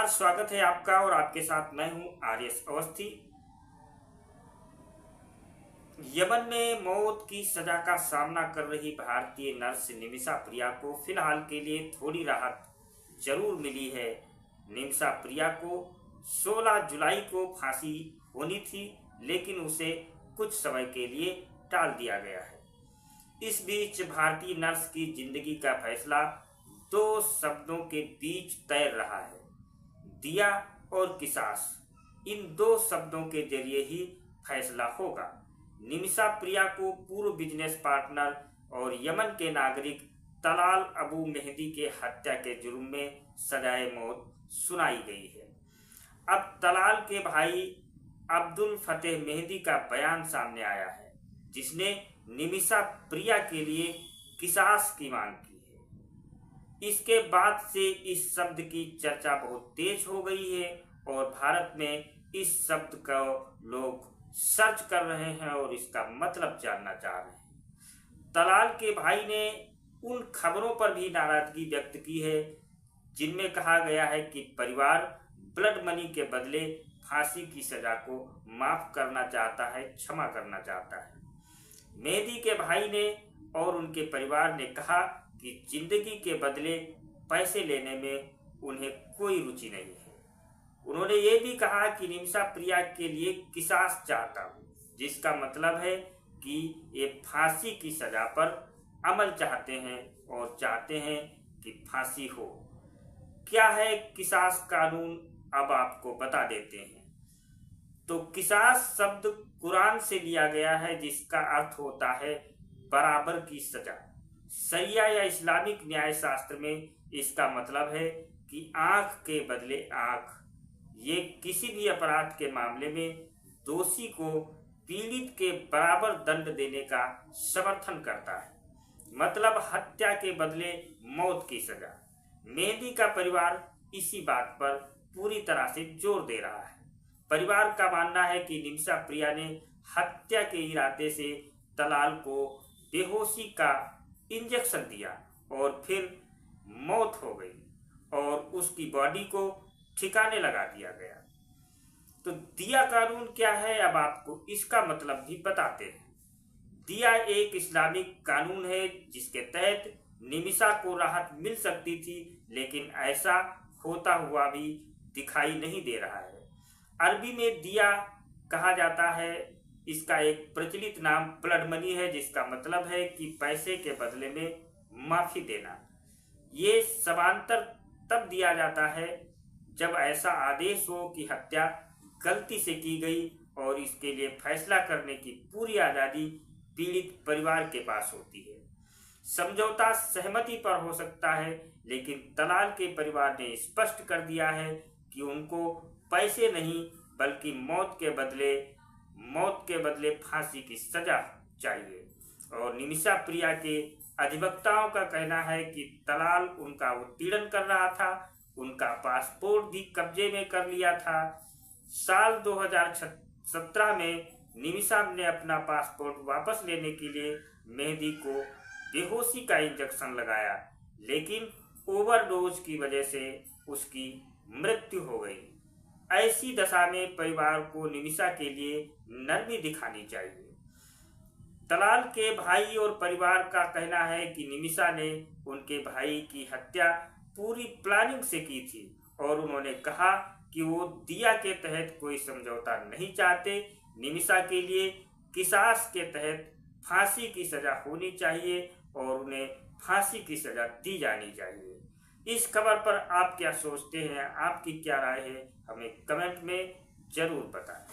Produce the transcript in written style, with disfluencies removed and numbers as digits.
स्वागत है आपका और आपके साथ मैं हूं आर्यस अवस्थी। यमन में मौत की सजा का सामना कर रही भारतीय नर्स निमिषा प्रिया को फिलहाल के लिए थोड़ी राहत जरूर मिली है। निमिषा प्रिया को 16 जुलाई को फांसी होनी थी, लेकिन उसे कुछ समय के लिए टाल दिया गया है। इस बीच भारतीय नर्स की जिंदगी का फैसला दो शब्दों के बीच तैर रहा है, दिया और किसास। इन दो शब्दों के जरिए ही फैसला होगा। निमिषा प्रिया को पूर्व बिजनेस पार्टनर और यमन के नागरिक तलाल अबू मेहदी के हत्या के जुर्म में सजाए मौत सुनाई गई है। अब तलाल के भाई अब्दुल फतेह मेहदी का बयान सामने आया है, जिसने निमिषा प्रिया के लिए किसास की मांग की है। इसके बाद से इस शब्द की चर्चा बहुत तेज हो गई है और भारत में इस शब्द को लोग सर्च कर रहे हैं और इसका मतलब जानना चाह रहे हैं। तलाल के भाई ने उन खबरों पर भी नाराजगी व्यक्त की है जिनमें कहा गया है कि परिवार ब्लड मनी के बदले फांसी की सजा को माफ करना चाहता है, क्षमा करना चाहता है। मेहदी के भाई ने और उनके परिवार ने कहा कि जिंदगी के बदले पैसे लेने में उन्हें कोई रुचि नहीं है। उन्होंने ये भी कहा कि निमिषा प्रिया के लिए किसास चाहता हूँ, जिसका मतलब है कि ये फांसी की सजा पर अमल चाहते हैं और चाहते हैं कि फांसी हो। क्या है किसास कानून, अब आपको बता देते हैं। तो किसास शब्द कुरान से लिया गया है, जिसका अर्थ होता है बराबर की सजा। शरिया या इस्लामिक न्याय शास्त्र में इसका मतलब है कि आंख के बदले आंख। ये किसी भी अपराध के मामले में दोषी को पीड़ित के बराबर दंड देने का समर्थन करता है, मतलब हत्या के बदले मौत की सजा। मेहदी का परिवार इसी बात पर पूरी तरह से जोर दे रहा है। परिवार का मानना है कि निमिषा प्रिया ने हत्या के इरादे से तलाल को बेहोशी का इंजेक्शन दिया और फिर मौत हो गई और उसकी बॉडी को ठिकाने लगा दिया गया। तो दिया कानून क्या है, अब आपको इसका मतलब भी बताते हैं। दिया एक इस्लामिक कानून है जिसके तहत निमिषा को राहत मिल सकती थी, लेकिन ऐसा होता हुआ भी दिखाई नहीं दे रहा है। अरबी में दिया कहा जाता है। इसका एक प्रचलित नाम ब्लड मनी है, जिसका मतलब है कि पैसे के बदले में माफी देना। ये समांतर तब दिया जाता है जब ऐसा आदेश हो कि हत्या गलती से की गई और इसके लिए फैसला करने की पूरी आज़ादी पीड़ित परिवार के पास होती है। समझौता सहमति पर हो सकता है, लेकिन तलाल के परिवार ने स्पष्ट कर दिया है कि उनको पैसे नहीं बल्कि मौत के बदले फांसी की सजा चाहिए। और निमिषा प्रिया के अधिवक्ताओं का कहना है कि तलाल उनका उत्पीड़न कर रहा था, उनका पासपोर्ट भी कब्जे में कर लिया था। साल 2017 में निमिषा ने अपना पासपोर्ट वापस लेने के लिए मेहदी को बेहोशी का इंजेक्शन लगाया, लेकिन ओवरडोज की वजह से उसकी मृत्यु हो गई। ऐसी दशा में परिवार को निमिषा के लिए नरमी दिखानी चाहिए। तलाल के भाई और परिवार का कहना है कि निमिषा ने उनके भाई की हत्या पूरी प्लानिंग से की थी और उन्होंने कहा कि वो दिया के तहत कोई समझौता नहीं चाहते। निमिषा के लिए किसास के तहत फांसी की सजा होनी चाहिए और उन्हें फांसी की सजा दी जानी चाहिए। इस खबर पर आप क्या सोचते हैं, आपकी क्या राय है, हमें कमेंट में जरूर बताएं।